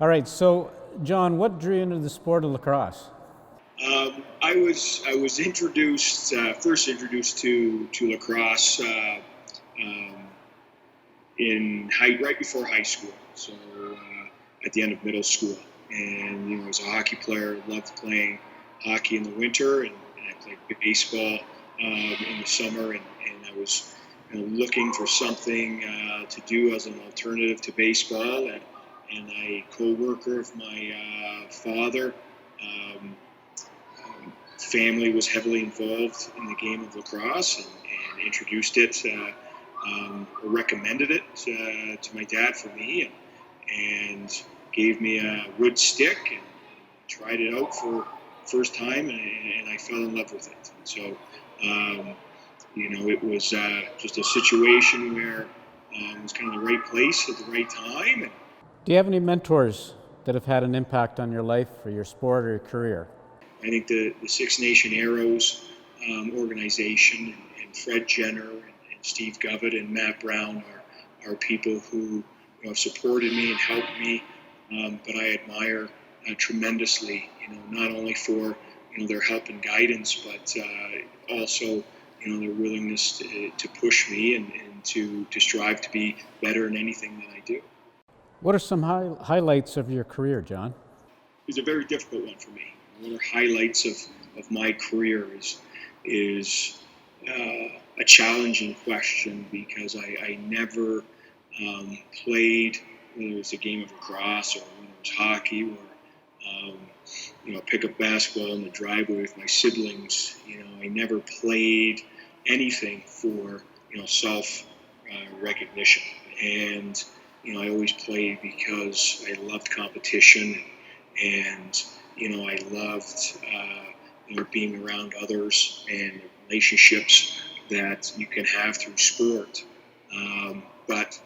All right, so John, what drew you into the sport of lacrosse? I was first introduced to lacrosse um, right before high school, so at the end of middle school. And I was a hockey player, loved playing hockey in the winter, and I played baseball in the summer, and I was looking for something to do as an alternative to baseball. And a co-worker of my father. Family was heavily involved in the game of lacrosse and introduced it, recommended it to my dad for me, and gave me a wood stick and tried it out for first time, and I fell in love with it. And so, it was just a situation where it was kind of the right place at the right time. And Do you have any mentors that have had an impact on your life or your sport or your career? I think the Six Nation Arrows organization and Fred Jenner and Steve Govett and Matt Brown are people who have supported me and helped me, but I admire tremendously. Not only for their help and guidance, but also their willingness to push me and to strive to be better in anything that I do. What are some highlights of your career, John? It's a very difficult one for me. One of the highlights of my career is a challenging question, because I never played, whether it was a game of lacrosse or whether it was hockey or pick up basketball in the driveway with my siblings. I never played anything for self recognition, and I always played because I loved competition, and I loved being around others and relationships that you can have through sport. But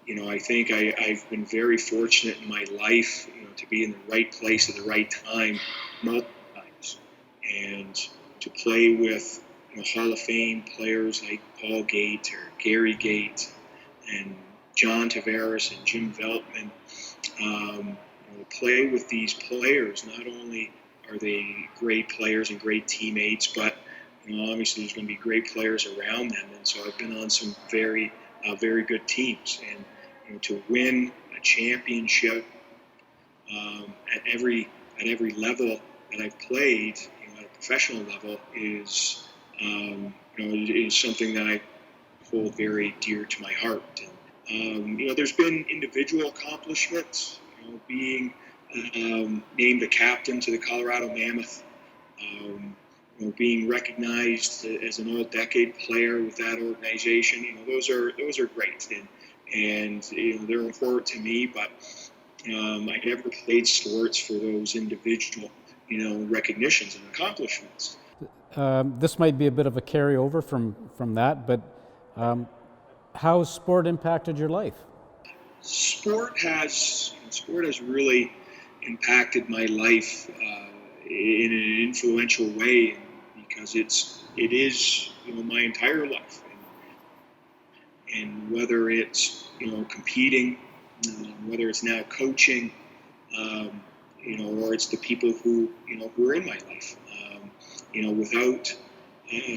I think I've been very fortunate in my life, to be in the right place at the right time multiple times, and to play with Hall of Fame players like Paul Gate or Gary Gate and John Tavares and Jim Veltman. Play with these players. Not only are they great players and great teammates, but obviously there's going to be great players around them. And so I've been on some very good teams, and to win a championship at every level that I've played, at a professional level, is is something that I hold very dear to my heart. And, there's been individual accomplishments, being named the captain to the Colorado Mammoth, being recognized as an all-decade player with that organization. Those are great, and they're important to me. But I never played sports for those individual, recognitions and accomplishments. This might be a bit of a carryover from that, but how has sport impacted your life? Sport has really impacted my life in an influential way, because it is my entire life, and whether it's competing, whether it's now coaching, or it's the people who are in my life. Without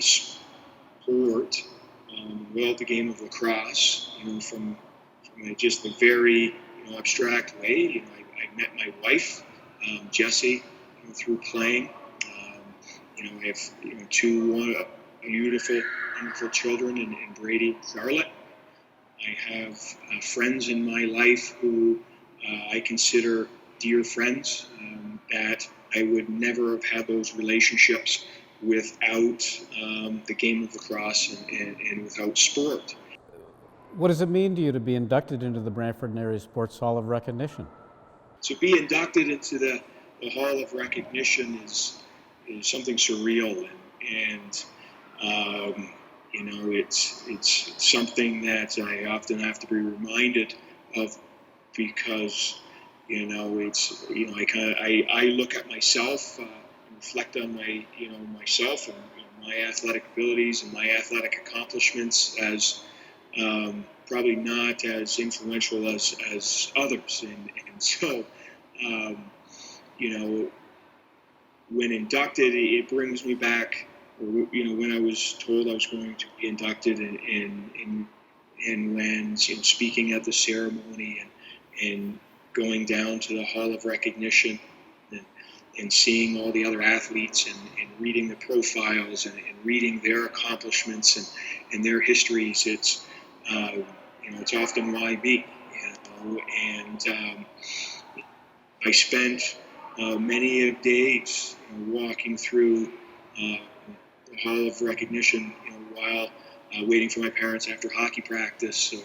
sport, without the game of lacrosse, from just a very abstract way. I met my wife, Jessie, through playing. I have two beautiful, wonderful children in Brady and Charlotte. I have friends in my life who I consider dear friends, that I would never have had those relationships without the game of lacrosse and without sport. What does it mean to you to be inducted into the Brantford Area Sports Hall of Recognition? To be inducted into the Hall of Recognition is something surreal, and it's something that I often have to be reminded of, because I look at myself and reflect on myself and my athletic abilities and my athletic accomplishments as probably not as influential as others, and so You know, when inducted, it brings me back, you know, when I was told I was going to be inducted, and when, you know, speaking at the ceremony and going down to the Hall of Recognition and seeing all the other athletes and reading the profiles and reading their accomplishments and their histories, it's you know, it's often why me, you know, and I spent many of days, you know, walking through the Hall of Recognition, you know, while waiting for my parents after hockey practice, or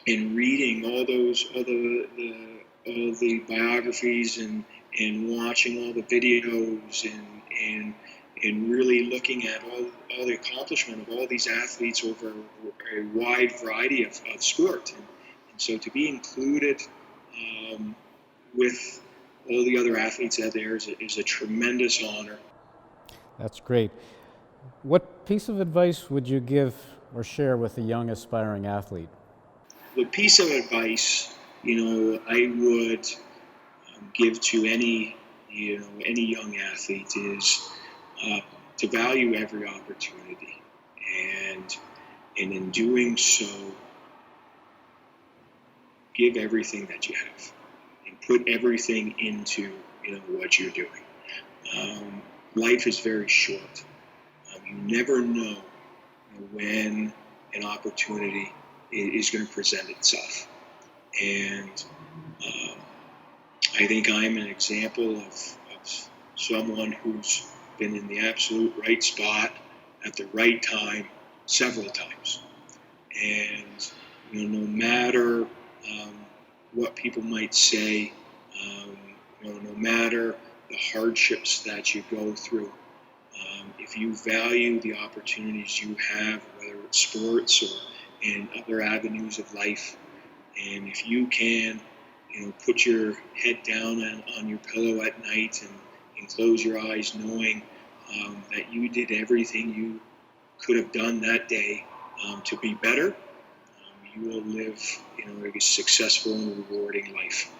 and reading all the biographies and watching all the videos and really looking at all the accomplishment of all these athletes over a wide variety of sport, and so to be included with all the other athletes out there is a tremendous honor. That's great. What piece of advice would you give or share with a young aspiring athlete? The piece of advice, you know, I would give to any young athlete is to value every opportunity, and in doing so, give everything that you have and put everything into, you know, what you're doing. Life is very short. You never know when an opportunity is going to present itself, and I think I'm an example of someone who's been in the absolute right spot at the right time several times. And, you know, no matter what people might say, you know, no matter the hardships that you go through, if you value the opportunities you have, whether it's sports or in other avenues of life, and if you can, you know, put your head down on your pillow at night and close your eyes, knowing that you did everything you could have done that day to be better, you will live, you know, a successful and rewarding life.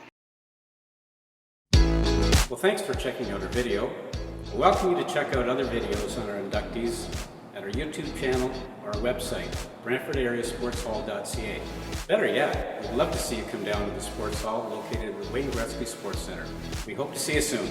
Well, thanks for checking out our video. I welcome you to check out other videos on our inductees at our YouTube channel or our website, BrantfordAreaSportsHall.ca. Better yet, we'd love to see you come down to the sports hall located in the Wayne Gretzky Sports Center. We hope to see you soon.